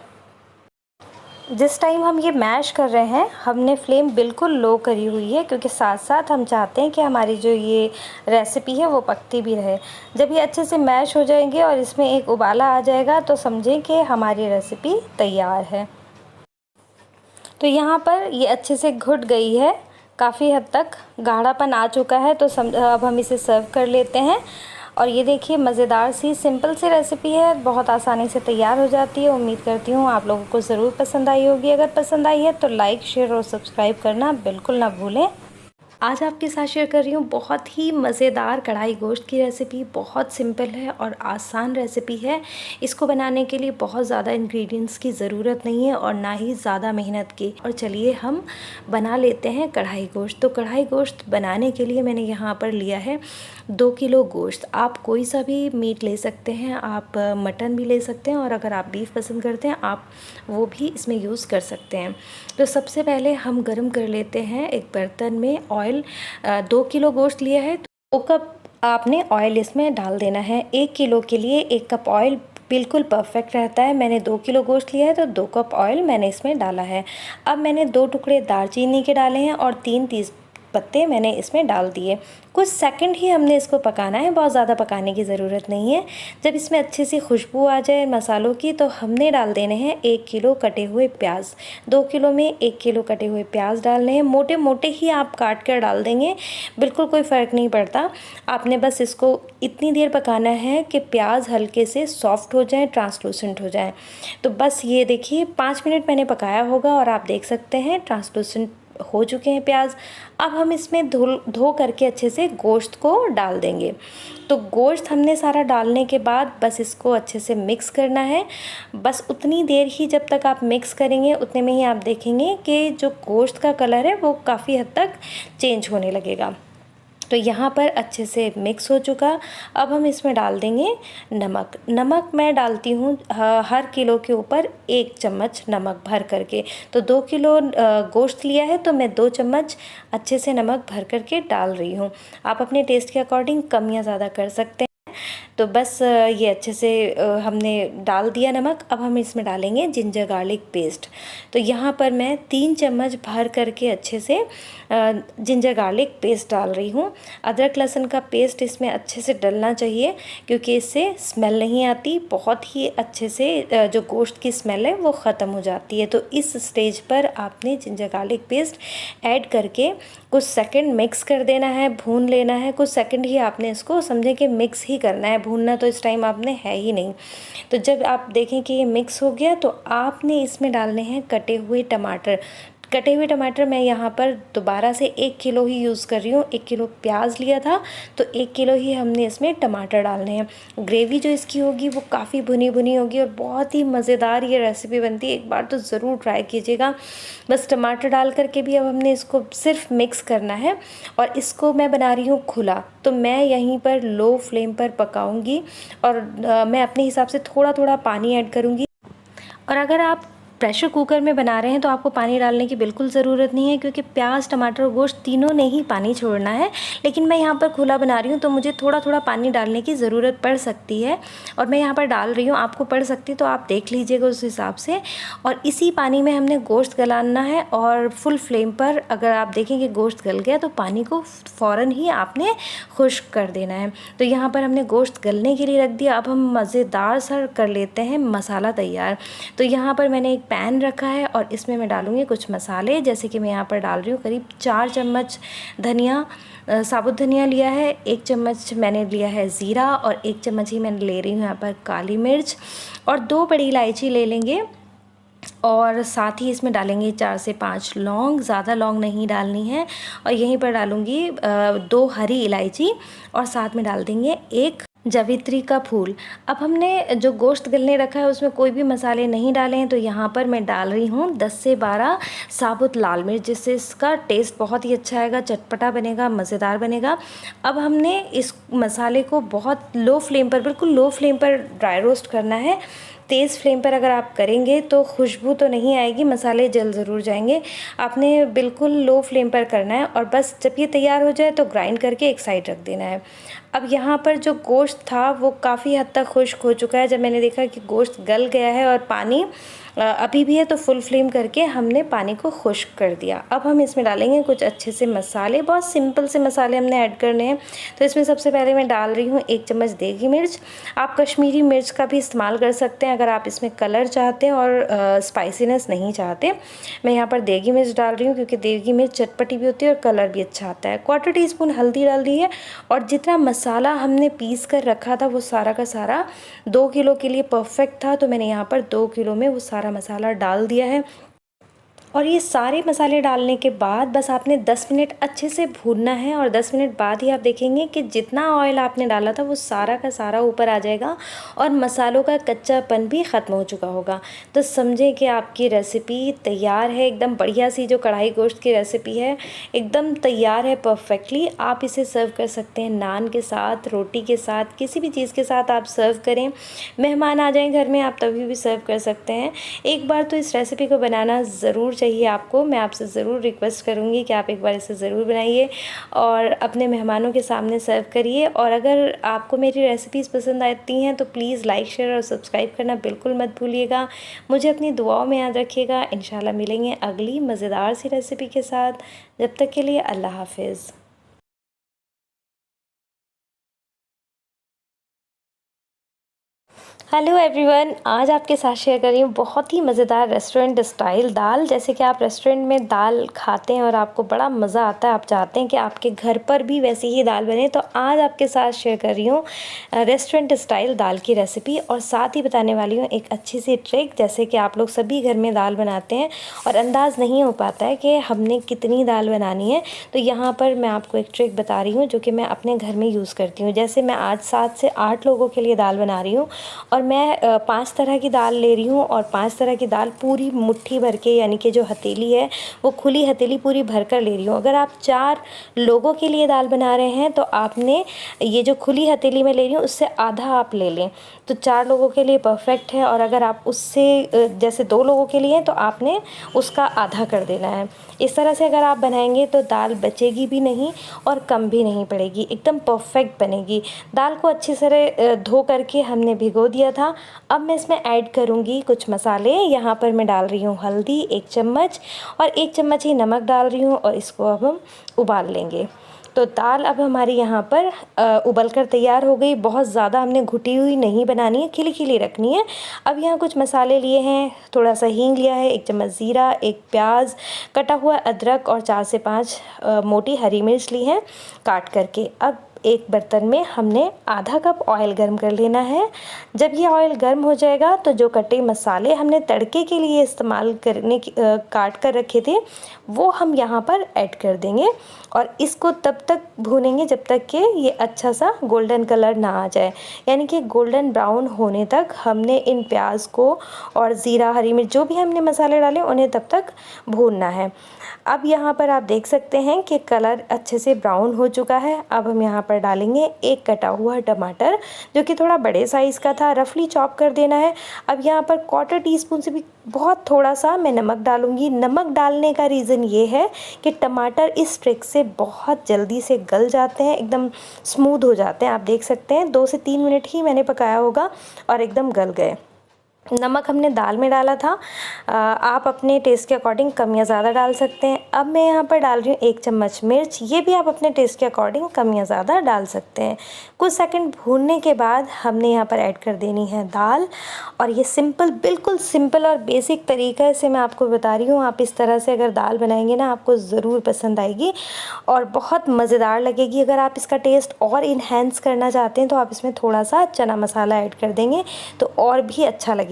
जिस टाइम हम ये मैश कर रहे हैं, हमने फ्लेम बिल्कुल लो करी हुई है, क्योंकि साथ साथ हम चाहते हैं कि हमारी जो ये रेसिपी है वो पकती भी रहे। जब ये अच्छे से मैश हो जाएंगे और इसमें एक उबाला आ जाएगा, तो समझें कि हमारी रेसिपी तैयार है। तो यहाँ पर ये अच्छे से घुट गई है, काफ़ी हद तक गाढ़ापन आ चुका है, तो अब हम इसे सर्व कर लेते हैं। और ये देखिए मज़ेदार सी सिंपल सी रेसिपी है, बहुत आसानी से तैयार हो जाती है। उम्मीद करती हूँ आप लोगों को ज़रूर पसंद आई होगी। अगर पसंद आई है तो लाइक, शेयर और सब्सक्राइब करना बिल्कुल ना भूलें। आज आपके साथ शेयर कर रही हूँ बहुत ही मज़ेदार कढ़ाई गोश्त की रेसिपी। बहुत सिंपल है और आसान रेसिपी है। इसको बनाने के लिए बहुत ज़्यादा इंग्रेडिएंट्स की ज़रूरत नहीं है, और ना ही ज़्यादा मेहनत की। और चलिए हम बना लेते हैं कढ़ाई गोश्त। तो कढ़ाई गोश्त बनाने के लिए मैंने यहाँ पर लिया है 2 किलो गोश्त। आप कोई सा भी मीट ले सकते हैं, आप मटन भी ले सकते हैं, और अगर आप बीफ पसंद करते हैं आप वो भी इसमें यूज़ कर सकते हैं। तो सबसे पहले हम गरम कर लेते हैं एक बर्तन में ऑयल। 2 किलो गोश्त लिया है तो 2 कप आपने ऑयल इसमें डाल देना है। 1 किलो के लिए 1 कप ऑयल बिल्कुल परफेक्ट रहता है। मैंने 2 किलो गोश्त लिया है तो 2 कप ऑयल मैंने इसमें डाला है। अब मैंने 2 टुकड़े दालचीनी के डाले हैं और 3 तेज पत्ते मैंने इसमें डाल दिए। कुछ सेकंड ही हमने इसको पकाना है, बहुत ज़्यादा पकाने की ज़रूरत नहीं है। जब इसमें अच्छी सी खुशबू आ जाए मसालों की, तो हमने डाल देने हैं 1 किलो कटे हुए प्याज। 2 किलो में 1 किलो कटे हुए प्याज डालने हैं। मोटे मोटे ही आप काट कर डाल देंगे, बिल्कुल कोई फ़र्क नहीं पड़ता। आपने बस इसको इतनी देर पकाना है कि प्याज हल्के से सॉफ्ट हो जाए, ट्रांसलूसेंट हो जाए। तो बस ये देखिए 5 मिनट मैंने पकाया होगा, और आप देख सकते हैं ट्रांसलूसेंट हो चुके हैं प्याज। अब हम इसमें धो करके अच्छे से गोश्त को डाल देंगे। तो गोश्त हमने सारा डालने के बाद बस इसको अच्छे से मिक्स करना है। बस उतनी देर ही, जब तक आप मिक्स करेंगे उतने में ही आप देखेंगे कि जो गोश्त का कलर है वो काफ़ी हद तक चेंज होने लगेगा। तो यहाँ पर अच्छे से मिक्स हो चुका। अब हम इसमें डाल देंगे नमक। नमक मैं डालती हूँ हर किलो के ऊपर 1 चम्मच नमक भर करके। तो 2 किलो गोश्त लिया है तो मैं 2 चम्मच अच्छे से नमक भर करके डाल रही हूँ। आप अपने टेस्ट के अकॉर्डिंग कम या ज़्यादा कर सकते हैं। तो बस ये अच्छे से हमने डाल दिया नमक। अब हम इसमें डालेंगे जिंजर गार्लिक पेस्ट। तो यहाँ पर मैं 3 चम्मच भर करके अच्छे से जिंजर गार्लिक पेस्ट डाल रही हूँ। अदरक लहसुन का पेस्ट इसमें अच्छे से डलना चाहिए, क्योंकि इससे स्मेल नहीं आती, बहुत ही अच्छे से जो गोश्त की स्मेल है वो ख़त्म हो जाती है। तो इस स्टेज पर आपने जिंजर गार्लिक पेस्ट ऐड करके कुछ सेकंड मिक्स कर देना है, भून लेना है। कुछ सेकंड ही आपने इसको समझें कि मिक्स ही करना है, भूनना तो इस टाइम आपने है ही नहीं। तो जब आप देखें कि ये मिक्स हो गया तो आपने इसमें डालने हैं कटे हुए टमाटर। कटे हुए टमाटर मैं यहाँ पर दोबारा से 1 किलो ही यूज़ कर रही हूँ। 1 किलो प्याज लिया था तो 1 किलो ही हमने इसमें टमाटर डालने हैं। ग्रेवी जो इसकी होगी वो काफ़ी भुनी भुनी होगी और बहुत ही मज़ेदार ये रेसिपी बनती है। एक बार तो ज़रूर ट्राई कीजिएगा। बस टमाटर डाल करके भी अब हमने इसको सिर्फ मिक्स करना है। और इसको मैं बना रही हूँ खुला, तो मैं यहीं पर लो फ्लेम पर पकाऊंगी और मैं अपने हिसाब से थोड़ा थोड़ा पानी ऐड करूँगी। और अगर आप प्रेशर कुकर में बना रहे हैं तो आपको पानी डालने की बिल्कुल ज़रूरत नहीं है, क्योंकि प्याज, टमाटर और गोश्त तीनों ने ही पानी छोड़ना है। लेकिन मैं यहाँ पर खुला बना रही हूँ तो मुझे थोड़ा थोड़ा पानी डालने की ज़रूरत पड़ सकती है और मैं यहाँ पर डाल रही हूँ। आपको पड़ सकती तो आप देख लीजिएगा उस हिसाब से। और इसी पानी में हमने गोश्त गलाना है और फुल फ्लेम पर। अगर आप देखें कि गोश्त गल गया तो पानी को फ़ौरन ही आपने खुश्क कर देना है। तो यहाँ पर हमने गोश्त गलने के लिए रख दिया। अब हम मज़ेदार सा कर लेते हैं मसाला तैयार। तो यहाँ पर मैंने एक पैन रखा है और इसमें मैं डालूँगी कुछ मसाले। जैसे कि मैं यहाँ पर डाल रही हूँ करीब 4 चम्मच धनिया, साबुत धनिया लिया है। 1 चम्मच मैंने लिया है ज़ीरा और 1 चम्मच ही मैं ले रही हूँ यहाँ पर काली मिर्च। और 2 बड़ी इलायची ले लेंगे और साथ ही इसमें डालेंगे 4 से 5 लौंग। ज़्यादा लौंग नहीं डालनी है। और यहीं पर डालूँगी 2 हरी इलायची और साथ में डाल देंगे 1 जावित्री का फूल। अब हमने जो गोश्त गलने रखा है उसमें कोई भी मसाले नहीं डाले हैं, तो यहाँ पर मैं डाल रही हूँ 10 से 12 साबुत लाल मिर्च, जिससे इसका टेस्ट बहुत ही अच्छा आएगा, चटपटा बनेगा, मज़ेदार बनेगा। अब हमने इस मसाले को बहुत लो फ्लेम पर, बिल्कुल लो फ्लेम पर ड्राई रोस्ट करना है। तेज़ फ्लेम पर अगर आप करेंगे तो खुशबू तो नहीं आएगी, मसाले जल ज़रूर जाएंगे। आपने बिल्कुल लो फ्लेम पर करना है और बस जब ये तैयार हो जाए तो ग्राइंड करके एक साइड रख देना है। अब यहाँ पर जो गोश्त था वो काफ़ी हद तक खुश्क हो चुका है। जब मैंने देखा कि गोश्त गल गया है और पानी अभी भी है तो फुल फ्लेम करके हमने पानी को खुश्क कर दिया। अब हम इसमें डालेंगे कुछ अच्छे से मसाले। बहुत सिंपल से मसाले हमने ऐड करने हैं। तो इसमें सबसे पहले मैं डाल रही हूँ 1 चम्मच देगी मिर्च। आप कश्मीरी मिर्च का भी इस्तेमाल कर सकते हैं अगर आप इसमें कलर चाहते हैं और स्पाइसीनेस नहीं चाहते। मैं यहाँ पर देगी मिर्च डाल रही हूँ क्योंकि देगी मिर्च चटपटी भी होती है और कलर भी अच्छा आता है। 1/4 टीस्पून हल्दी डाल दी है और जितना मसाला हमने पीस कर रखा था वो सारा का सारा 2 किलो के लिए परफेक्ट था। तो मैंने यहाँ पर 2 किलो में वो सारा मसाला डाल दिया है। और ये सारे मसाले डालने के बाद बस आपने 10 मिनट अच्छे से भूनना है और 10 मिनट बाद ही आप देखेंगे कि जितना ऑयल आपने डाला था वो सारा का सारा ऊपर आ जाएगा और मसालों का कच्चापन भी ख़त्म हो चुका होगा। तो समझें कि आपकी रेसिपी तैयार है। एकदम बढ़िया सी जो कढ़ाई गोश्त की रेसिपी है एकदम तैयार है परफेक्टली। आप इसे सर्व कर सकते हैं नान के साथ, रोटी के साथ, किसी भी चीज़ के साथ आप सर्व करें। मेहमान आ जाएं घर में आप तभी भी सर्व कर सकते हैं। एक बार तो इस रेसिपी को बनाना ज़रूर चाहिए आपको। मैं आपसे ज़रूर रिक्वेस्ट करूँगी कि आप एक बार इसे ज़रूर बनाइए और अपने मेहमानों के सामने सर्व करिए। और अगर आपको मेरी रेसिपीज़ पसंद आती हैं तो प्लीज़ लाइक, शेयर और सब्सक्राइब करना बिल्कुल मत भूलिएगा। मुझे अपनी दुआओं में याद रखिएगा। इंशाल्लाह मिलेंगे अगली मज़ेदार सी रेसिपी के साथ। जब तक के लिए अल्लाह हाफ़िज़। हेलो एवरीवन, आज आपके साथ शेयर कर रही हूँ बहुत ही मज़ेदार रेस्टोरेंट स्टाइल दाल। जैसे कि आप रेस्टोरेंट में दाल खाते हैं और आपको बड़ा मज़ा आता है, आप चाहते हैं कि आपके घर पर भी वैसी ही दाल बने, तो आज आपके साथ शेयर कर रही हूँ रेस्टोरेंट स्टाइल दाल की रेसिपी। और साथ ही बताने वाली हूँ एक अच्छी सी ट्रिक। जैसे कि आप लोग सभी घर में दाल बनाते हैं और अंदाज़ नहीं हो पाता है कि हमने कितनी दाल बनानी है, तो यहाँ पर मैं आपको एक ट्रिक बता रही हूँ जो कि मैं अपने घर में यूज़ करती हूँ। जैसे मैं आज 7 से 8 लोगों के लिए दाल बना रही हूँ और मैं 5 तरह की दाल ले रही हूँ और 5 तरह की दाल पूरी मुट्ठी भर के, यानी कि जो हथेली है वो खुली हथेली पूरी भर कर ले रही हूँ। अगर आप 4 लोगों के लिए दाल बना रहे हैं तो आपने ये जो खुली हथेली में ले रही हूँ उससे आधा आप ले लें, तो 4 लोगों के लिए परफेक्ट है। और अगर आप उससे जैसे 2 लोगों के लिए, तो आपने उसका आधा कर देना है। इस तरह से अगर आप बनाएंगे तो दाल बचेगी भी नहीं और कम भी नहीं पड़ेगी, एकदम परफेक्ट बनेगी। दाल को अच्छी तरह धो करके हमने भिगो दिया था। अब मैं इसमें ऐड करूँगी कुछ मसाले। यहाँ पर मैं डाल रही हूँ हल्दी 1 चम्मच और 1 चम्मच ही नमक डाल रही हूँ और इसको अब हम उबाल लेंगे। तो दाल अब हमारी यहाँ पर उबल कर तैयार हो गई। बहुत ज़्यादा हमने घुटी हुई नहीं बनानी है, खिली खिली रखनी है। अब यहाँ कुछ मसाले लिए हैं, थोड़ा सा हींग लिया है, 1 चम्मच ज़ीरा, 1 प्याज, कटा हुआ अदरक और 4 से 5 मोटी हरी मिर्च ली हैं काट करके। अब एक बर्तन में हमने आधा कप ऑयल गर्म कर लेना है। जब ये ऑयल गर्म हो जाएगा तो जो कटे मसाले हमने तड़के के लिए इस्तेमाल करने की काट कर रखे थे वो हम यहाँ पर ऐड कर देंगे और इसको तब तक भूनेंगे जब तक कि ये अच्छा सा गोल्डन कलर ना आ जाए, यानी कि गोल्डन ब्राउन होने तक हमने इन प्याज को और ज़ीरा, हरी मिर्च, जो भी हमने मसाले डाले उन्हें तब तक भूनना है। अब यहाँ पर आप देख सकते हैं कि कलर अच्छे से ब्राउन हो चुका है। अब हम यहाँ पर डालेंगे 1 कटा हुआ टमाटर, जो कि थोड़ा बड़े साइज़ का था, रफली चॉप कर देना है। अब यहाँ पर 1/4 टीस्पून से भी बहुत थोड़ा सा मैं नमक डालूँगी। नमक डालने का रीज़न ये है कि टमाटर इस ट्रिक से बहुत जल्दी से गल जाते हैं, एकदम स्मूथ हो जाते हैं। आप देख सकते हैं 2 से 3 मिनट ही मैंने पकाया होगा और एकदम गल गए। नमक हमने दाल में डाला था, आप अपने टेस्ट के अकॉर्डिंग कम या ज़्यादा डाल सकते हैं। अब मैं यहाँ पर डाल रही हूँ 1 चम्मच मिर्च, ये भी आप अपने टेस्ट के अकॉर्डिंग कम या ज़्यादा डाल सकते हैं। कुछ सेकंड भूनने के बाद हमने यहाँ पर ऐड कर देनी है दाल। और ये सिंपल, बिल्कुल सिंपल और बेसिक तरीक़े से मैं आपको बता रही हूँ। आप इस तरह से अगर दाल बनाएंगे ना, आपको ज़रूर पसंद आएगी और बहुत मज़ेदार लगेगी। अगर आप इसका टेस्ट और इन्हेंस करना चाहते हैं तो आप इसमें थोड़ा सा चना मसाला ऐड कर देंगे तो और भी अच्छा लगेगा।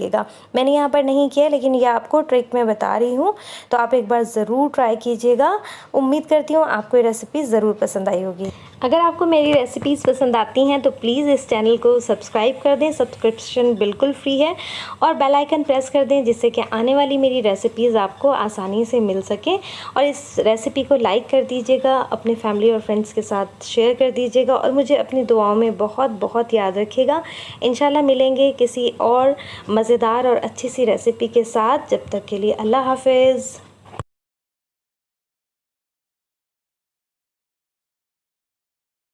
मैंने यहाँ पर नहीं किया, लेकिन ये आपको ट्रिक मैं बता रही हूँ, तो आप एक बार ज़रूर ट्राई कीजिएगा। उम्मीद करती हूँ आपको ये रेसिपी ज़रूर पसंद आई होगी। अगर आपको मेरी रेसिपीज़ पसंद आती हैं तो प्लीज़ इस चैनल को सब्सक्राइब कर दें, सब्सक्रिप्शन बिल्कुल फ्री है, और बेल आइकन प्रेस कर दें जिससे कि आने वाली मेरी रेसिपीज़ आपको आसानी से मिल सकें। और इस रेसिपी को लाइक कर दीजिएगा, अपने फैमिली और फ्रेंड्स के साथ शेयर कर दीजिएगा और मुझे अपनी दुआओं में बहुत बहुत याद रखिएगा। इंशाल्लाह मिलेंगे किसी और मज़ेदार और अच्छी सी रेसिपी के साथ। जब तक के लिए अल्लाह हाफ़िज़।